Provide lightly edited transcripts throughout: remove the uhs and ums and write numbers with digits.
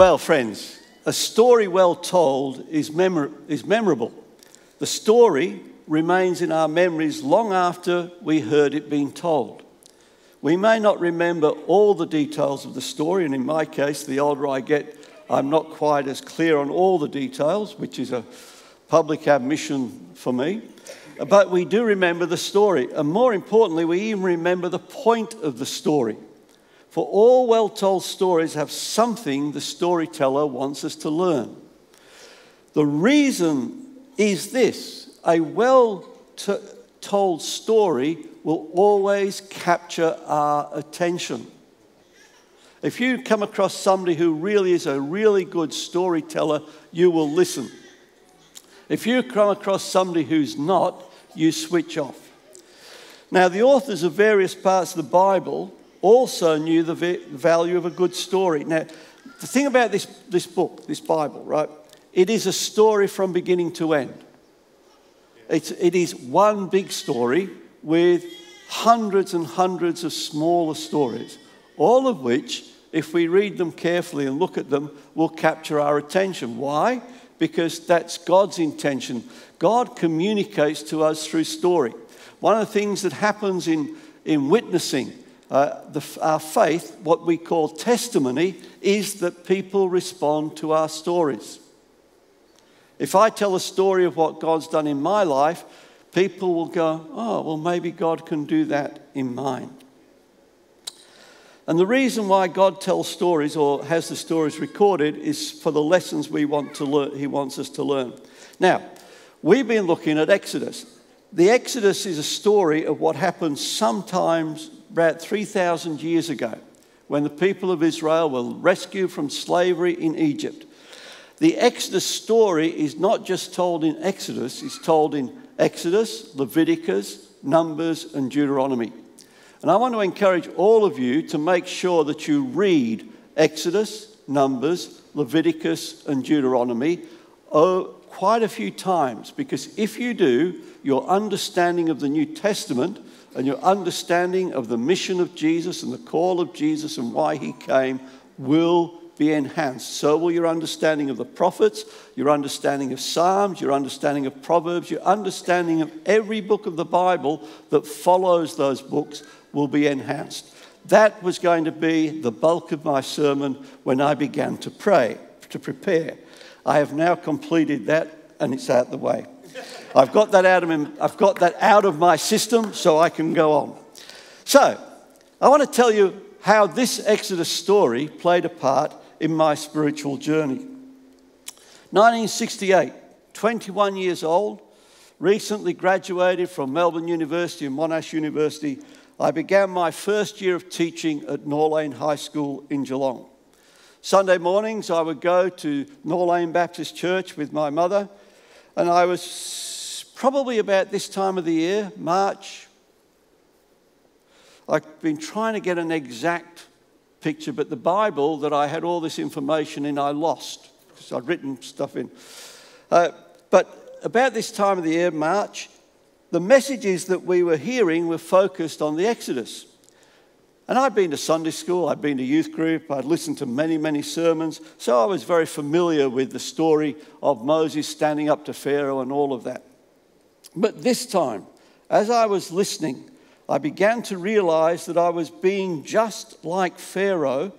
Well, friends, a story well told is memorable. The story remains in our memories long after we heard it being told. We may not remember all the details of the story, and in my case, the older I get, I'm not quite as clear on all the details, which is a public admission for me. But we do remember the story, and more importantly, we even remember the point of the story. For all well-told stories have something the storyteller wants us to learn. The reason is this: a well-told story will always capture our attention. If you come across somebody who really is a really good storyteller, you will listen. If you come across somebody who's not, you switch off. Now, the authors of various parts of the Bible also knew the value of a good story. Now, the thing about this book, this Bible, right, it is a story from beginning to end. It is one big story with hundreds and hundreds of smaller stories, all of which, if we read them carefully and look at them, will capture our attention. Why? Because that's God's intention. God communicates to us through story. One of the things that happens in witnessing our faith, what we call testimony, is that people respond to our stories. If I tell a story of what God's done in my life, people will go, oh, well, maybe God can do that in mine. And the reason why God tells stories or has the stories recorded is for the lessons we want to learn. He wants us to learn. Now, we've been looking at Exodus. The Exodus is a story of what happened sometimes about 3,000 years ago, when the people of Israel were rescued from slavery in Egypt. The Exodus story is not just told in Exodus, it's told in Exodus, Leviticus, Numbers, and Deuteronomy. And I want to encourage all of you to make sure that you read Exodus, Numbers, Leviticus, and Deuteronomy quite a few times, because if you do, your understanding of the New Testament and your understanding of the mission of Jesus and the call of Jesus and why he came will be enhanced. So will your understanding of the prophets, your understanding of Psalms, your understanding of Proverbs, your understanding of every book of the Bible that follows those books will be enhanced. That was going to be the bulk of my sermon when I began to prepare. I have now completed that, and it's out the way. I've got that out of my system, so I can go on. So, I want to tell you how this Exodus story played a part in my spiritual journey. 1968, 21 years old, recently graduated from Melbourne University and Monash University. I began my first year of teaching at Norlane High School in Geelong. Sunday mornings, I would go to Norlane Baptist Church with my mother, and I was probably about this time of the year, March. I've been trying to get an exact picture, but the Bible that I had all this information in, I lost, because I'd written stuff in. But about this time of the year, March, the messages that we were hearing were focused on the Exodus. And I'd been to Sunday school, I'd been to youth group, I'd listened to many, many sermons, so I was very familiar with the story of Moses standing up to Pharaoh and all of that. But this time, as I was listening, I began to realize that I was being just like Pharaoh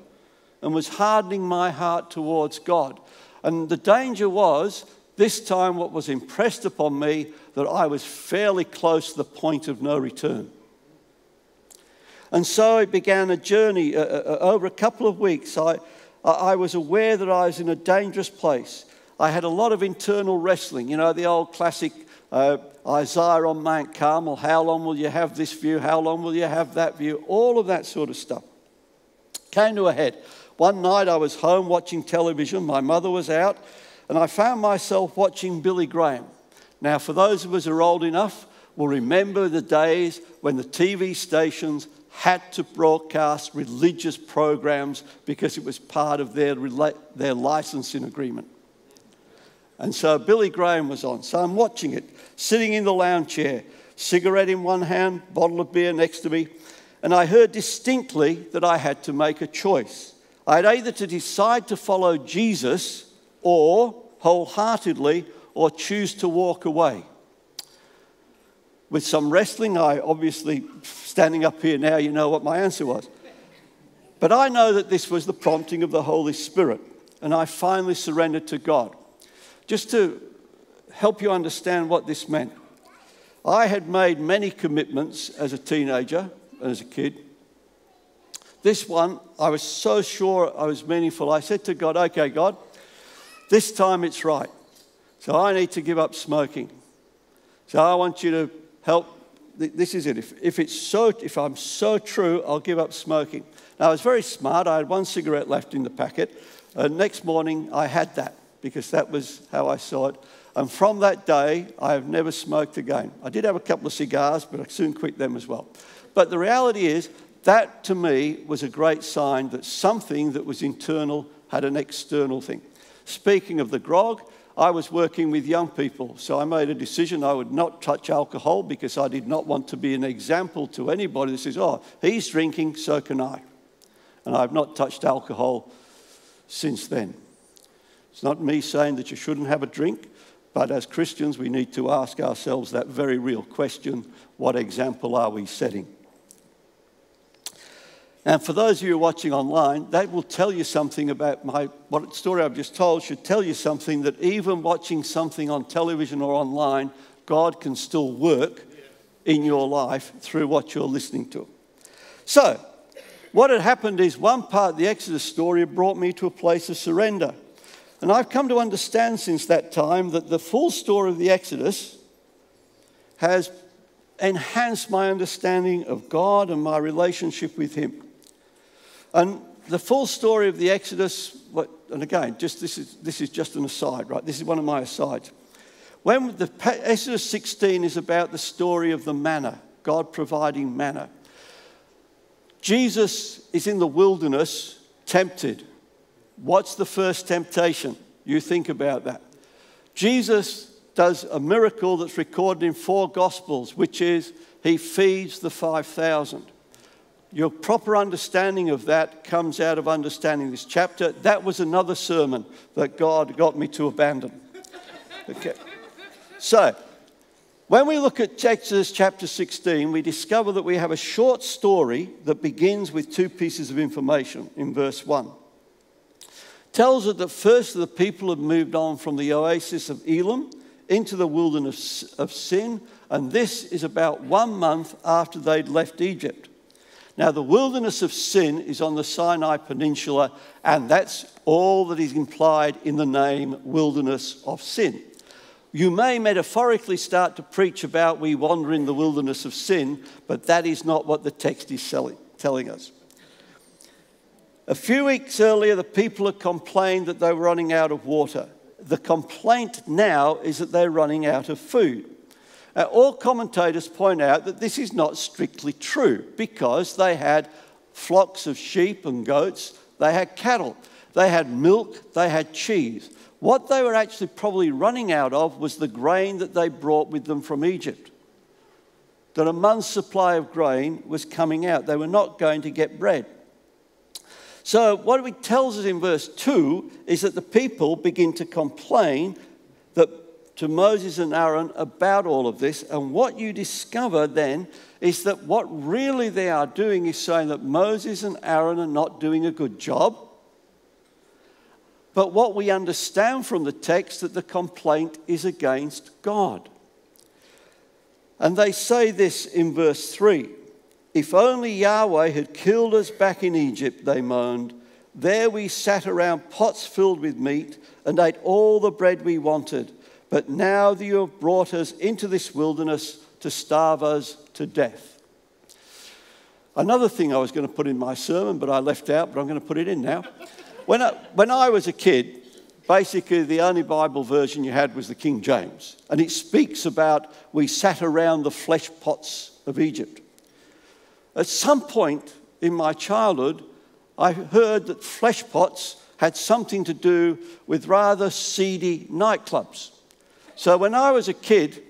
and was hardening my heart towards God. And the danger was, this time what was impressed upon me, that I was fairly close to the point of no return. And so it began a journey over a couple of weeks. I was aware that I was in a dangerous place. I had a lot of internal wrestling. You know, the old classic Isaiah on Mount Carmel, how long will you have this view? How long will you have that view? All of that sort of stuff came to a head. One night I was home watching television. My mother was out, and I found myself watching Billy Graham. Now, for those of us who are old enough, will remember the days when the TV stations had to broadcast religious programs because it was part of their licensing agreement. And so Billy Graham was on. So I'm watching it, sitting in the lounge chair, cigarette in one hand, bottle of beer next to me, and I heard distinctly that I had to make a choice. I had either to decide to follow Jesus or wholeheartedly or choose to walk away. With some wrestling, I obviously, standing up here now, you know what my answer was. But I know that this was the prompting of the Holy Spirit, and I finally surrendered to God. Just to help you understand what this meant, I had made many commitments as a teenager and as a kid. This one, I was so sure I was meaningful. I said to God, okay, God, this time it's right. So I need to give up smoking. So I want you to help. This is it. If I'm so true, I'll give up smoking. Now, I was very smart. I had one cigarette left in the packet. Next morning, I had that because that was how I saw it. And from that day, I have never smoked again. I did have a couple of cigars, but I soon quit them as well. But the reality is, that to me was a great sign that something that was internal had an external thing. Speaking of the grog, I was working with young people, so I made a decision I would not touch alcohol because I did not want to be an example to anybody that says, oh, he's drinking, so can I. And I've not touched alcohol since then. It's not me saying that you shouldn't have a drink, but as Christians we need to ask ourselves that very real question, what example are we setting? And for those of you watching online, that will tell you something about what story I've just told should tell you something that even watching something on television or online, God can still work in your life through what you're listening to. So, what had happened is one part of the Exodus story brought me to a place of surrender. And I've come to understand since that time that the full story of the Exodus has enhanced my understanding of God and my relationship with Him. And the full story of the Exodus, and again, this is just an aside, right? This is one of my asides. When the Exodus 16 is about the story of the manna, God providing manna. Jesus is in the wilderness, tempted. What's the first temptation? You think about that. Jesus does a miracle that's recorded in 4 Gospels, which is he feeds the 5,000. Your proper understanding of that comes out of understanding this chapter. That was another sermon that God got me to abandon. Okay. So, when we look at Exodus chapter 16, we discover that we have a short story that begins with 2 pieces of information in verse 1. Tells us that first the people had moved on from the oasis of Elim into the wilderness of Sin, and this is about 1 month after they'd left Egypt. Now, the wilderness of Sin is on the Sinai Peninsula, and that's all that is implied in the name wilderness of Sin. You may metaphorically start to preach about we wander in the wilderness of sin, but that is not what the text is telling us. A few weeks earlier, the people had complained that they were running out of water. The complaint now is that they're running out of food. All commentators point out that this is not strictly true because they had flocks of sheep and goats, they had cattle, they had milk, they had cheese. What they were actually probably running out of was the grain that they brought with them from Egypt. That a month's supply of grain was coming out. They were not going to get bread. So what it tells us in verse 2 is that the people begin to complain to Moses and Aaron about all of this. And what you discover then is that what really they are doing is saying that Moses and Aaron are not doing a good job. But what we understand from the text that the complaint is against God. And they say this in verse 3. If only Yahweh had killed us back in Egypt, they moaned. There we sat around pots filled with meat and ate all the bread we wanted. But now you have brought us into this wilderness to starve us to death. Another thing I was going to put in my sermon, but I left out, but I'm going to put it in now. When I was a kid, basically the only Bible version you had was the King James. And it speaks about we sat around the flesh pots of Egypt. At some point in my childhood, I heard that flesh pots had something to do with rather seedy nightclubs. So when I was a kid,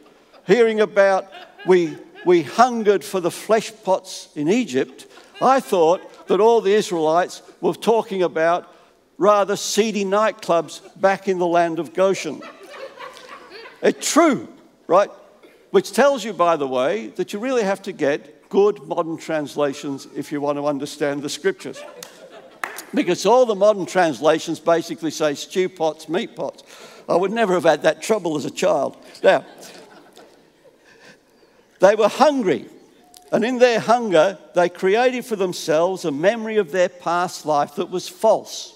hearing about we hungered for the flesh pots in Egypt, I thought that all the Israelites were talking about rather seedy nightclubs back in the land of Goshen. It's true, right? Which tells you, by the way, that you really have to get good modern translations if you want to understand the scriptures. Because all the modern translations basically say stew pots, meat pots. I would never have had that trouble as a child. Now, they were hungry, and in their hunger, they created for themselves a memory of their past life that was false.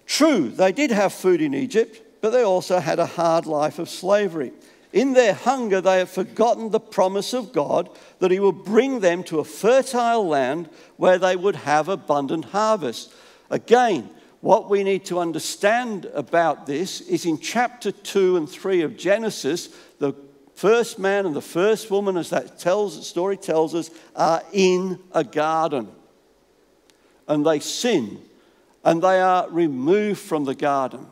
True, they did have food in Egypt, but they also had a hard life of slavery. In their hunger, they have forgotten the promise of God that he would bring them to a fertile land where they would have abundant harvest. Again, what we need to understand about this is in chapter 2 and 3 of Genesis, the first man and the first woman, as that story tells us, are in a garden. And they sin, and they are removed from the garden.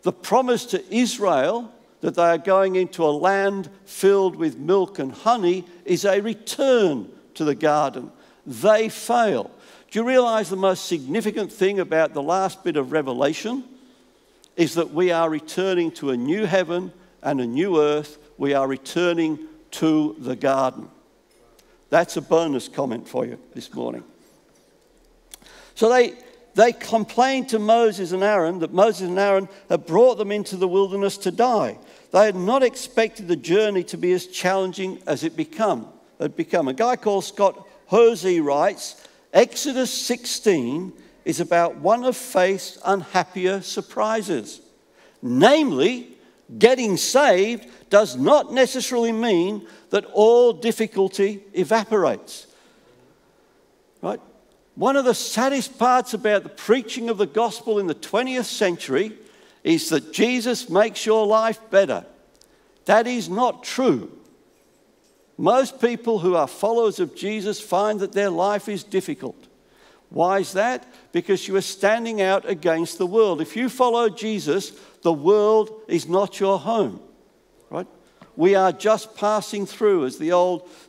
The promise to Israel that they are going into a land filled with milk and honey is a return to the garden. They fail. Do you realize the most significant thing about the last bit of Revelation is that we are returning to a new heaven and a new earth. We are returning to the garden. That's a bonus comment for you this morning. So they complained to Moses and Aaron that Moses and Aaron had brought them into the wilderness to die. They had not expected the journey to be as challenging as it had become. A guy called Scott Hoezee writes, Exodus 16 is about one of faith's unhappier surprises. Namely, getting saved does not necessarily mean that all difficulty evaporates. Right? One of the saddest parts about the preaching of the gospel in the 20th century is that Jesus makes your life better. That is not true. Most people who are followers of Jesus find that their life is difficult. Why is that? Because you are standing out against the world. If you follow Jesus, the world is not your home. Right? We are just passing through, as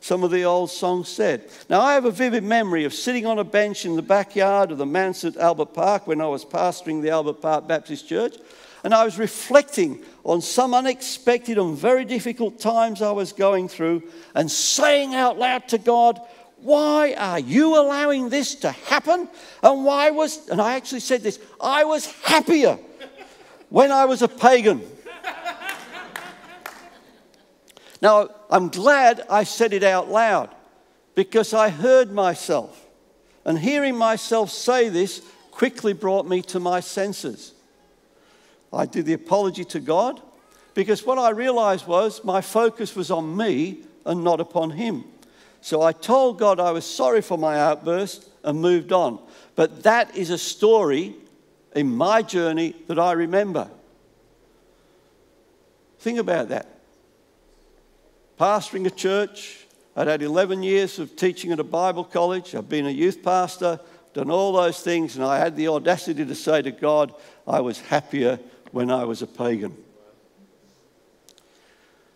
some of the old songs said. Now, I have a vivid memory of sitting on a bench in the backyard of the manse at Albert Park when I was pastoring the Albert Park Baptist Church, and I was reflecting on some unexpected and very difficult times I was going through and saying out loud to God, why are you allowing this to happen? And I actually said this, I was happier when I was a pagan. Now, I'm glad I said it out loud because I heard myself. And hearing myself say this quickly brought me to my senses. I did the apology to God because what I realized was my focus was on me and not upon him. So I told God I was sorry for my outburst and moved on. But that is a story in my journey that I remember. Think about that. Pastoring a church, I'd had 11 years of teaching at a Bible college. I've been a youth pastor, done all those things, and I had the audacity to say to God, I was happier when I was a pagan.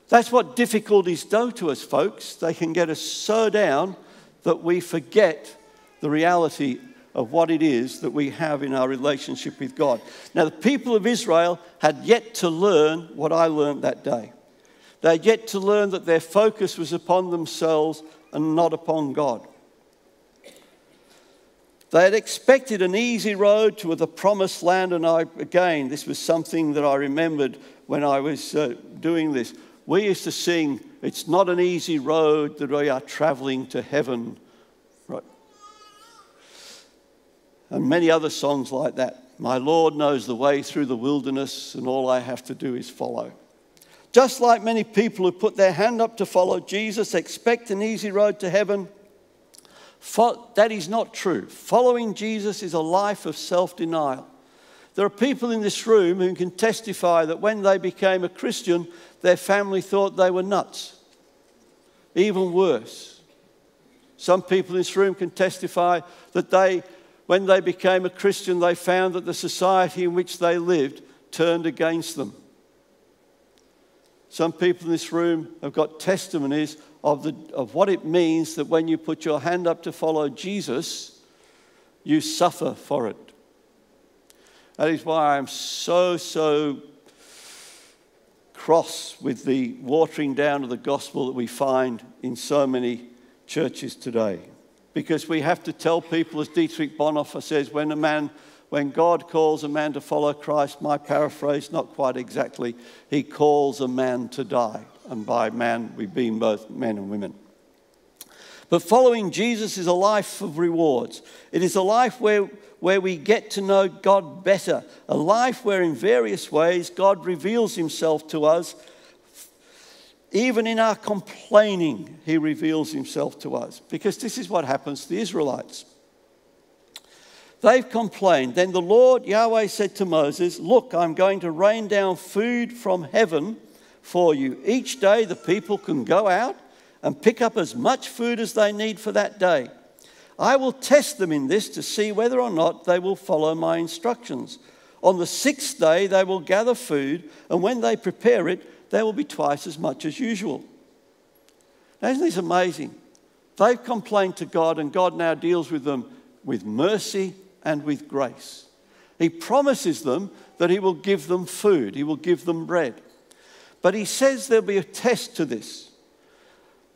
That's what difficulties do to us, folks. They can get us so down that we forget the reality of what it is that we have in our relationship with God. Now, the people of Israel had yet to learn what I learned that day. They had yet to learn that their focus was upon themselves and not upon God. They had expected an easy road to the promised land, and this was something that I remembered when I was doing this. We used to sing, it's not an easy road that we are traveling to heaven. Right? And many other songs like that. My Lord knows the way through the wilderness, and all I have to do is follow. Just like many people who put their hand up to follow Jesus expect an easy road to heaven, that is not true. Following Jesus is a life of self-denial. There are people in this room who can testify that when they became a Christian, their family thought they were nuts. Even worse. Some people in this room can testify that when they became a Christian, they found that the society in which they lived turned against them. Some people in this room have got testimonies of what it means that when you put your hand up to follow Jesus, you suffer for it. That is why I'm so cross with the watering down of the gospel that we find in so many churches today. Because we have to tell people, as Dietrich Bonhoeffer says, when God calls a man to follow Christ, my paraphrase, not quite exactly, he calls a man to die. And by man, we mean both men and women. But following Jesus is a life of rewards. It is a life where we get to know God better. A life where in various ways God reveals himself to us. Even in our complaining, he reveals himself to us. Because this is what happens to the Israelites. They've complained. Then the Lord, Yahweh, said to Moses, look, I'm going to rain down food from heaven for you. Each day the people can go out and pick up as much food as they need for that day. I will test them in this to see whether or not they will follow my instructions. On the sixth day they will gather food, and when they prepare it, there will be twice as much as usual. Now, isn't this amazing? They've complained to God, and God now deals with them with mercy and with grace. He promises them that he will give them food, he will give them bread. But he says there'll be a test to this.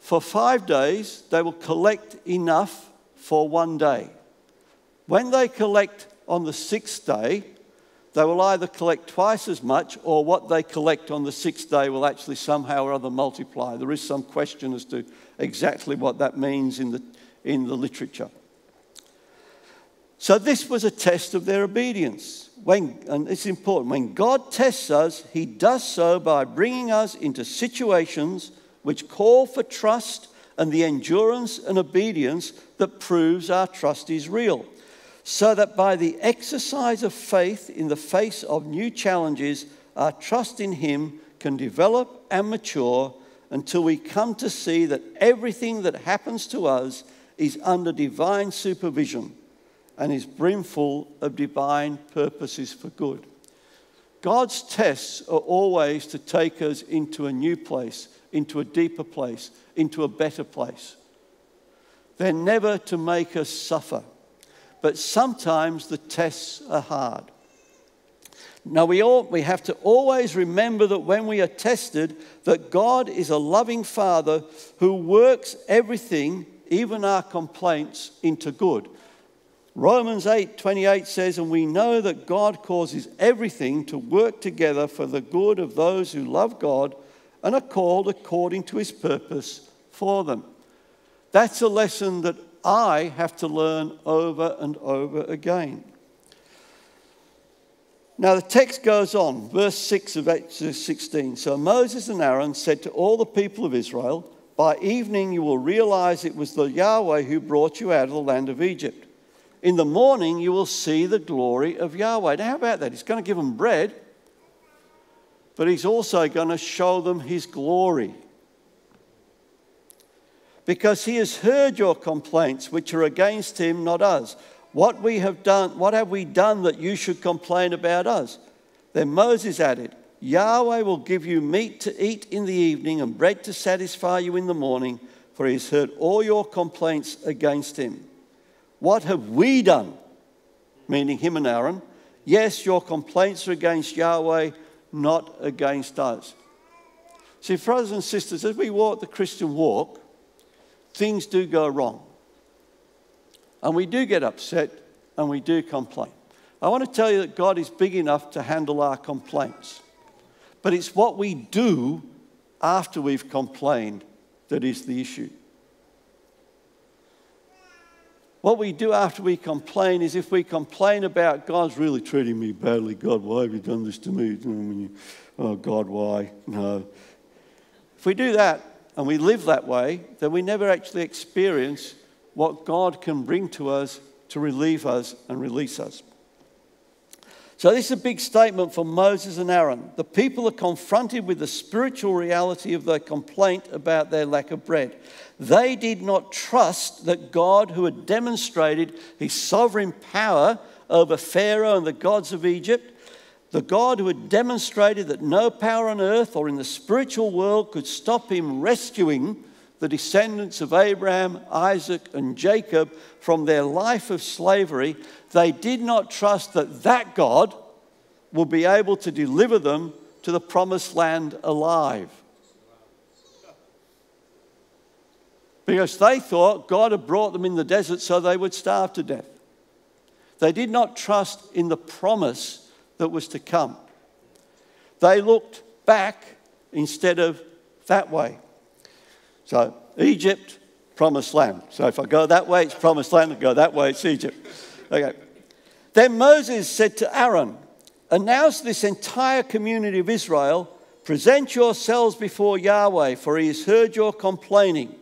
For 5 days, they will collect enough for one day. When they collect on the sixth day, they will either collect twice as much, or what they collect on the sixth day will actually somehow or other multiply. There is some question as to exactly what that means in the literature. So this was a test of their obedience. And it's important, when God tests us, he does so by bringing us into situations which call for trust and the endurance and obedience that proves our trust is real. So that by the exercise of faith in the face of new challenges, our trust in him can develop and mature until we come to see that everything that happens to us is under divine supervision and is brimful of divine purposes for good. God's tests are always to take us into a new place, into a deeper place, into a better place. They're never to make us suffer, but sometimes the tests are hard. Now we have to always remember that when we are tested, that God is a loving Father who works everything, even our complaints, into good. Romans 8:28 says, and we know that God causes everything to work together for the good of those who love God and are called according to his purpose for them. That's a lesson that I have to learn over and over again. Now the text goes on, verse 6 of Exodus 16. So Moses and Aaron said to all the people of Israel, by evening you will realize it was the Yahweh who brought you out of the land of Egypt. In the morning you will see the glory of Yahweh. Now how about that? He's going to give them bread, but he's also going to show them his glory. Because he has heard your complaints, which are against him, not us. What have we done that you should complain about us? Then Moses added, Yahweh will give you meat to eat in the evening and bread to satisfy you in the morning, for he has heard all your complaints against him. What have we done? Meaning him and Aaron. Yes, your complaints are against Yahweh, not against us. See, brothers and sisters, as we walk the Christian walk, things do go wrong. And we do get upset and we do complain. I want to tell you that God is big enough to handle our complaints. But it's what we do after we've complained that is the issue. What we do after we complain is if we complain about God's really treating me badly, God, why have you done this to me? Oh, God, why? No. If we do that and we live that way, then we never actually experience what God can bring to us to relieve us and release us. So this is a big statement from Moses and Aaron. The people are confronted with the spiritual reality of their complaint about their lack of bread. They did not trust that God, who had demonstrated his sovereign power over Pharaoh and the gods of Egypt, the God who had demonstrated that no power on earth or in the spiritual world could stop him rescuing the descendants of Abraham, Isaac, and Jacob from their life of slavery, they did not trust that God would be able to deliver them to the promised land alive. Because they thought God had brought them in the desert so they would starve to death. They did not trust in the promise that was to come. They looked back instead of that way. So Egypt, promised land. So if I go that way, it's promised land. If I go that way, it's Egypt. Okay. Then Moses said to Aaron, announce this entire community of Israel, present yourselves before Yahweh, for he has heard your complaining.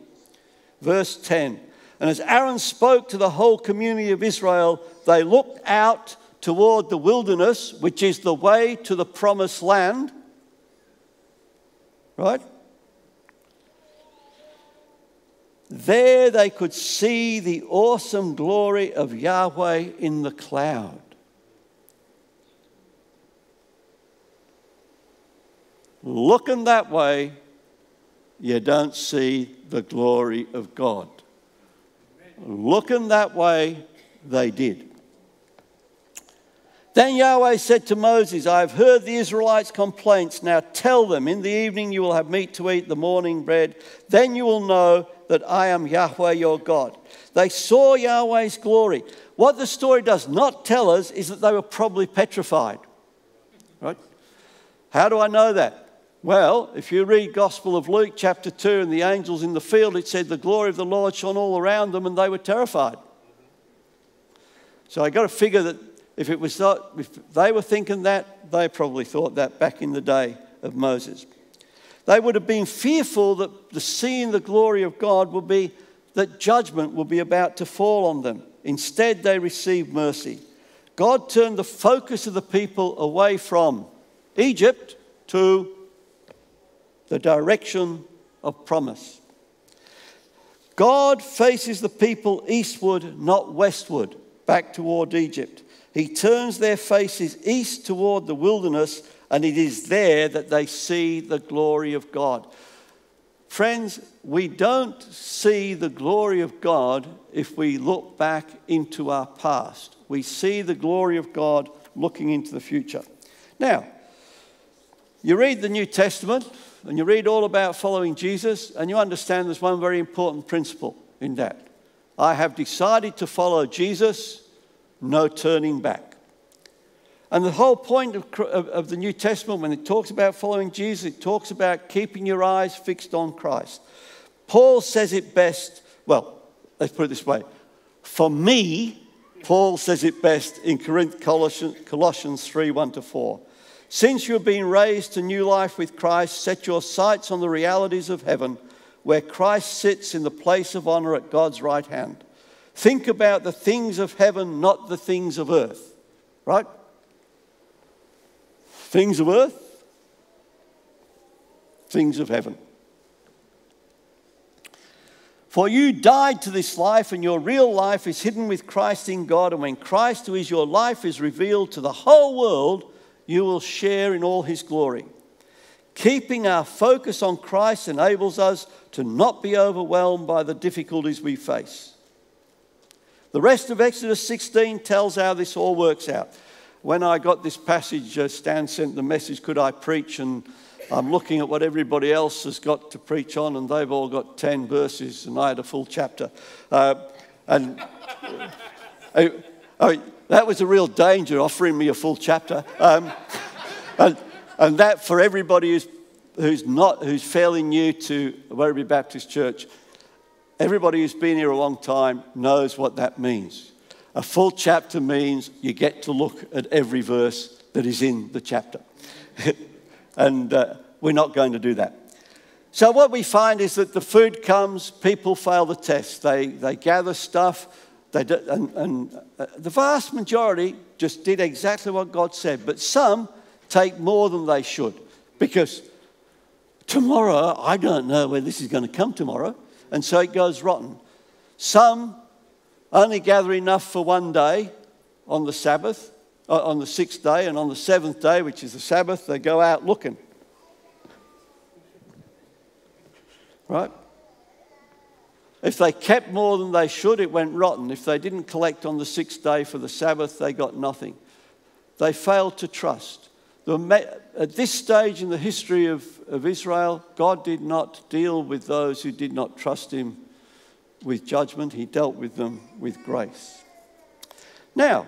Verse 10. And as Aaron spoke to the whole community of Israel, they looked out toward the wilderness, which is the way to the promised land. Right? There they could see the awesome glory of Yahweh in the cloud. Looking that way, you don't see the glory of God. Looking that way, they did. Then Yahweh said to Moses, I have heard the Israelites' complaints. Now tell them, in the evening you will have meat to eat, the morning bread. Then you will know that I am Yahweh your God. They saw Yahweh's glory. What the story does not tell us is that they were probably petrified. Right? How do I know that? Well, if you read Gospel of Luke chapter 2 and the angels in the field, it said the glory of the Lord shone all around them and they were terrified. So I got to figure that if they were thinking that, they probably thought that back in the day of Moses. They would have been fearful that the seeing the glory of God would be that judgment would be about to fall on them. Instead, they received mercy. God turned the focus of the people away from Egypt to the direction of promise. God faces the people eastward, not westward, back toward Egypt. He turns their faces east toward the wilderness, and it is there that they see the glory of God. Friends, we don't see the glory of God if we look back into our past. We see the glory of God looking into the future. Now, you read the New Testament, and you read all about following Jesus, and you understand there's one very important principle in that. I have decided to follow Jesus, no turning back. And the whole point of the New Testament, when it talks about following Jesus, it talks about keeping your eyes fixed on Christ. Paul says it best, well, let's put it this way. For me, Paul says it best in Colossians 3, 1-4. Since you have been raised to new life with Christ, set your sights on the realities of heaven, where Christ sits in the place of honor at God's right hand. Think about the things of heaven, not the things of earth. Right? Things of earth, things of heaven. For you died to this life, and your real life is hidden with Christ in God. And when Christ, who is your life, is revealed to the whole world, you will share in all his glory. Keeping our focus on Christ enables us to not be overwhelmed by the difficulties we face. The rest of Exodus 16 tells how this all works out. When I got this passage, Stan sent the message, could I preach? And I'm looking at what everybody else has got to preach on, and they've all got 10 verses, and I had a full chapter. That was a real danger, offering me a full chapter. And that for everybody who's fairly new to Werribee Baptist Church, everybody who's been here a long time knows what that means. A full chapter means you get to look at every verse that is in the chapter. And we're not going to do that. So what we find is that the food comes, people fail the test. They gather stuff, and the vast majority just did exactly what God said. But some take more than they should, because tomorrow, I don't know where this is going to come tomorrow, and so it goes rotten. Some only gather enough for one day on the Sabbath, on the 6th day, and on the 7th day, which is the Sabbath, they go out looking. Right? If they kept more than they should, it went rotten. If they didn't collect on the sixth day for the Sabbath, they got nothing. They failed to trust. At this stage in the history of Israel, God did not deal with those who did not trust him with judgment. He dealt with them with grace. Now,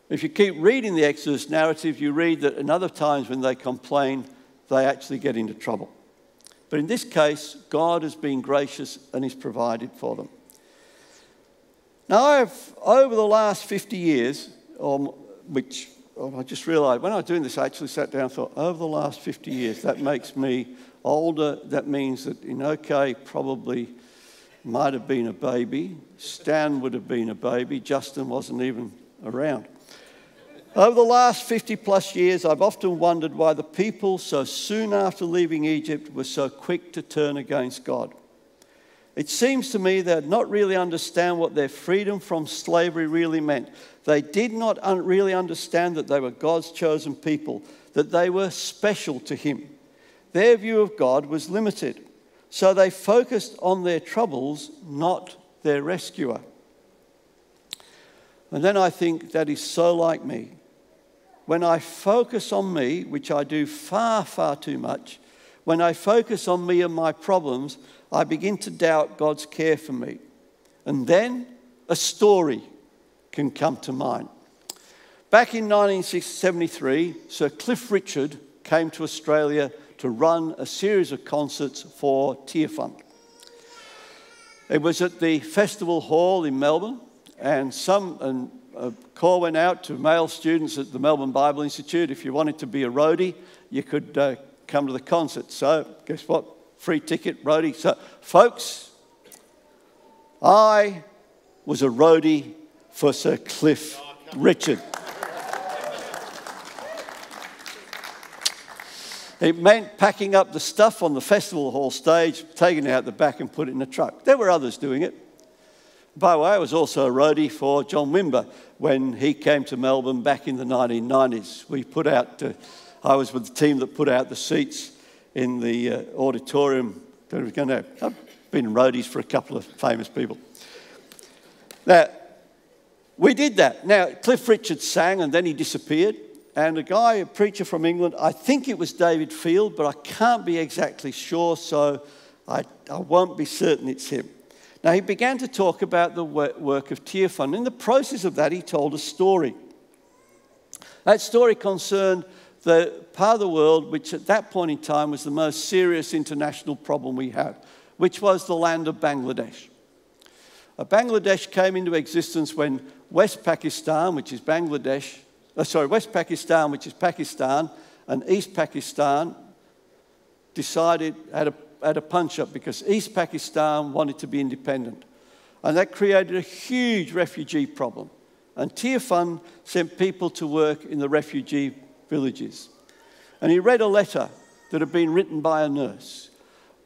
if you keep reading the Exodus narrative, you read that in other times when they complain, they actually get into trouble. But in this case, God has been gracious and has provided for them. Now, over the last 50 years, I just realised, when I was doing this, I actually sat down and thought, over the last 50 years, that makes me older. That means that probably might have been a baby. Stan would have been a baby. Justin wasn't even around. Over the last 50 plus years, I've often wondered why the people so soon after leaving Egypt were so quick to turn against God. It seems to me they did not really understand what their freedom from slavery really meant. They did not really understand that they were God's chosen people, that they were special to him. Their view of God was limited, so they focused on their troubles, not their rescuer. And then I think that is so like me. When I focus on me, which I do far, far too much, when I focus on me and my problems, I begin to doubt God's care for me. And then a story can come to mind. Back in 1973, Sir Cliff Richard came to Australia to run a series of concerts for Tear Fund. It was at the Festival Hall in Melbourne, and a call went out to male students at the Melbourne Bible Institute. If you wanted to be a roadie, you could come to the concert. So, guess what? Free ticket, roadie. So, folks, I was a roadie for Sir Cliff Richard. It meant packing up the stuff on the Festival Hall stage, taking it out the back and putting it in a truck. There were others doing it. By the way, I was also a roadie for John Wimber when he came to Melbourne back in the 1990s. I was with the team that put out the seats in the auditorium that was going to have. I've been roadies for a couple of famous people. Now, we did that. Now, Cliff Richard sang and then he disappeared. And a preacher from England, I think it was David Field, but I can't be exactly sure, so I won't be certain it's him. Now, he began to talk about the work of Tear Fund. In the process of that, he told a story. That story concerned the part of the world which at that point in time was the most serious international problem we had, which was the land of Bangladesh. Bangladesh came into existence when West Pakistan, which is Pakistan, and East Pakistan had a punch-up because East Pakistan wanted to be independent. And that created a huge refugee problem. And Tear Fund sent people to work in the refugee villages. And he read a letter that had been written by a nurse.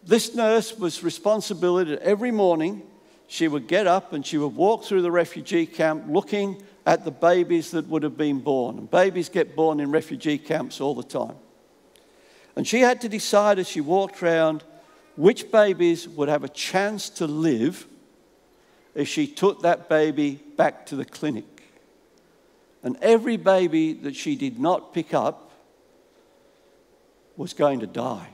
This nurse was responsible that every morning she would get up and she would walk through the refugee camp looking at the babies that would have been born. And babies get born in refugee camps all the time. And she had to decide as she walked around which babies would have a chance to live if she took that baby back to the clinic. And every baby that she did not pick up was going to die.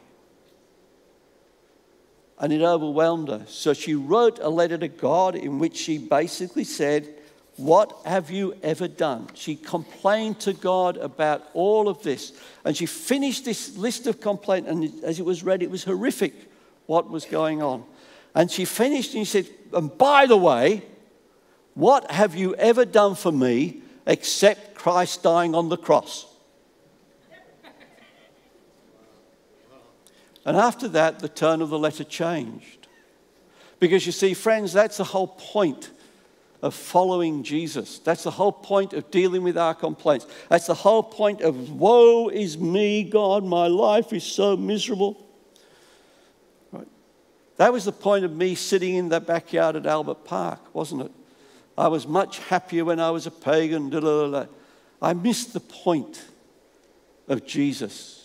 And it overwhelmed her. So she wrote a letter to God in which she basically said, "What have you ever done?" She complained to God about all of this. And she finished this list of complaints, and as it was read, it was horrific what was going on. And she finished and she said, "And by the way, what have you ever done for me except Christ dying on the cross?" And after that, the tone of the letter changed. Because you see, friends, that's the whole point of following Jesus. That's the whole point of dealing with our complaints. That's the whole point of, woe is me, God, my life is so miserable. Right? That was the point of me sitting in the backyard at Albert Park, wasn't it? I was much happier when I was a pagan. Blah, blah, blah. I missed the point of Jesus.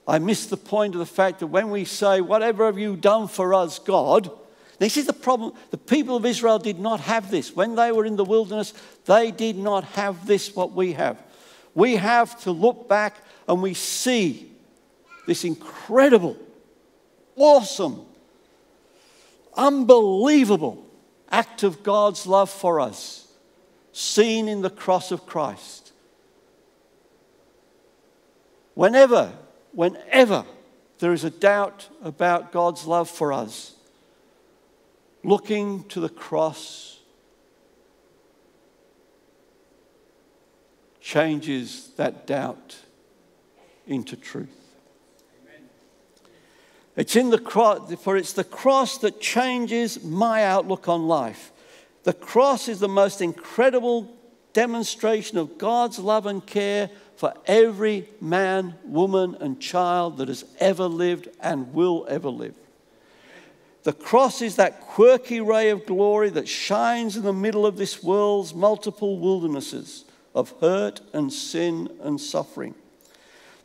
I miss the point of the fact that when we say, whatever have you done for us, God? This is the problem. The people of Israel did not have this. When they were in the wilderness, they did not have this, what we have. We have to look back and we see this incredible, awesome, unbelievable act of God's love for us, seen in the cross of Christ. Whenever there is a doubt about God's love for us, looking to the cross changes that doubt into truth. Amen. It's in the cross, for it's the cross that changes my outlook on life. The cross is the most incredible demonstration of God's love and care for every man, woman, and child that has ever lived and will ever live. The cross is that quirky ray of glory that shines in the middle of this world's multiple wildernesses of hurt and sin and suffering.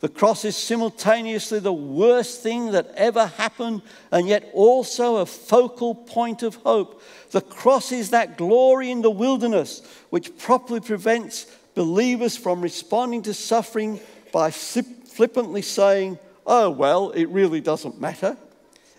The cross is simultaneously the worst thing that ever happened and yet also a focal point of hope. The cross is that glory in the wilderness which properly prevents believers from responding to suffering by flippantly saying, oh, well, it really doesn't matter.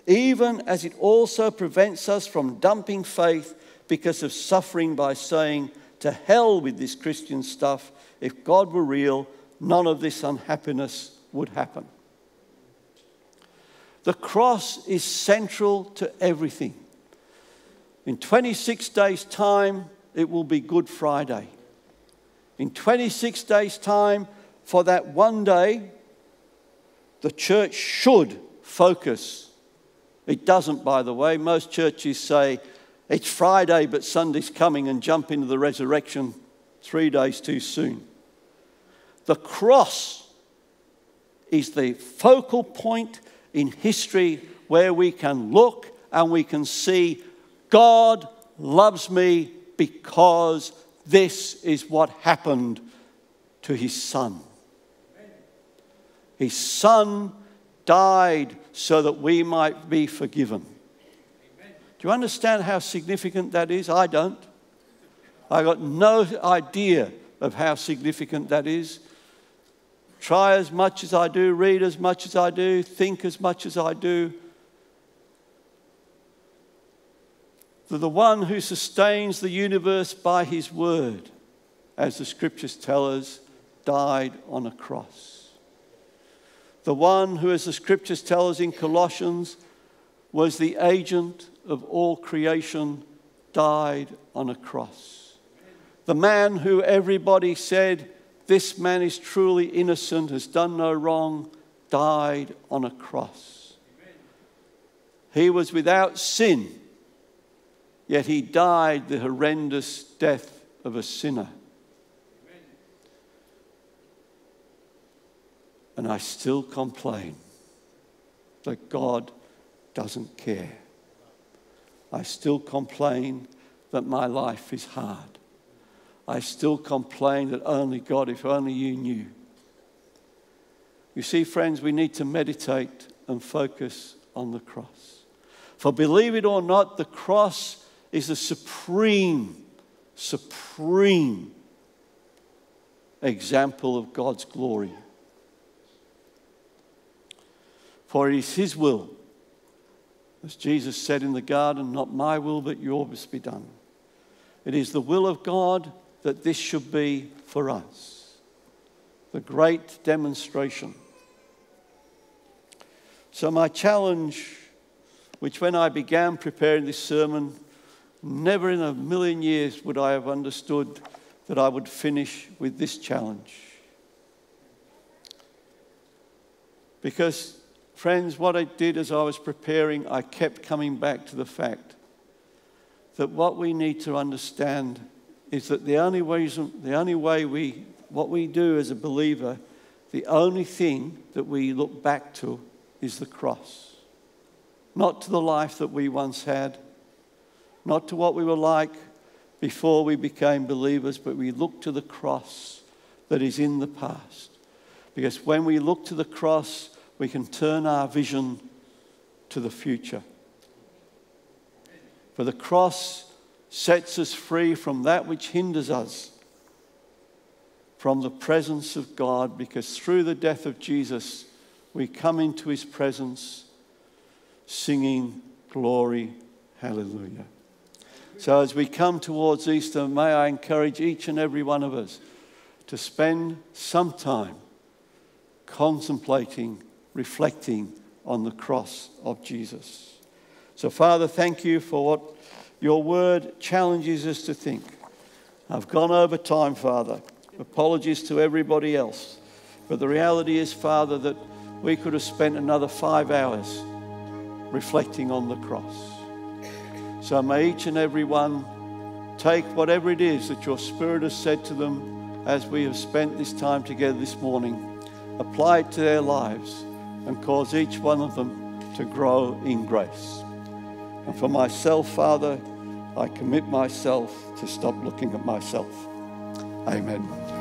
Even as it also prevents us from dumping faith because of suffering by saying, to hell with this Christian stuff. If God were real, none of this unhappiness would happen. The cross is central to everything. In 26 days' time, it will be Good Friday. In 26 days' time, for that one day, the church should focus. It doesn't, by the way. Most churches say, it's Friday, but Sunday's coming, and jump into the resurrection 3 days too soon. The cross is the focal point in history where we can look and we can see God loves me because this is what happened to his son. His son died so that we might be forgiven. Do you understand how significant that is? I don't. I got no idea of how significant that is. Try as much as I do, read as much as I do, think as much as I do. The one who sustains the universe by his word, as the scriptures tell us, died on a cross. The one who, as the scriptures tell us in Colossians, was the agent of all creation, died on a cross. The man who everybody said, this man is truly innocent, has done no wrong, died on a cross. He was without sin, yet he died the horrendous death of a sinner. And I still complain that God doesn't care. I still complain that my life is hard. I still complain that only God, if only you knew. You see, friends, we need to meditate and focus on the cross. For believe it or not, the cross is the supreme example of God's glory. For it is his will, as Jesus said in the garden, not my will but yours be done. It is the will of God that this should be for us. The great demonstration. So my challenge, which when I began preparing this sermon, never in a million years would I have understood that I would finish with this challenge. Because, friends, what I did as I was preparing, I kept coming back to the fact that what we need to understand is that what we do as a believer, the only thing that we look back to is the cross. Not to the life that we once had, not to what we were like before we became believers, but we look to the cross that is in the past. Because when we look to the cross, we can turn our vision to the future. For the cross sets us free from that which hinders us from the presence of God, because through the death of Jesus, we come into his presence singing glory, hallelujah. So as we come towards Easter, may I encourage each and every one of us to spend some time contemplating, reflecting on the cross of Jesus. So Father, thank you for what your word challenges us to think. I've gone over time, Father. Apologies to everybody else. But the reality is, Father, that we could have spent another 5 hours reflecting on the cross. So may each and every one take whatever it is that your Spirit has said to them as we have spent this time together this morning, apply it to their lives and cause each one of them to grow in grace. And for myself, Father, I commit myself to stop looking at myself. Amen.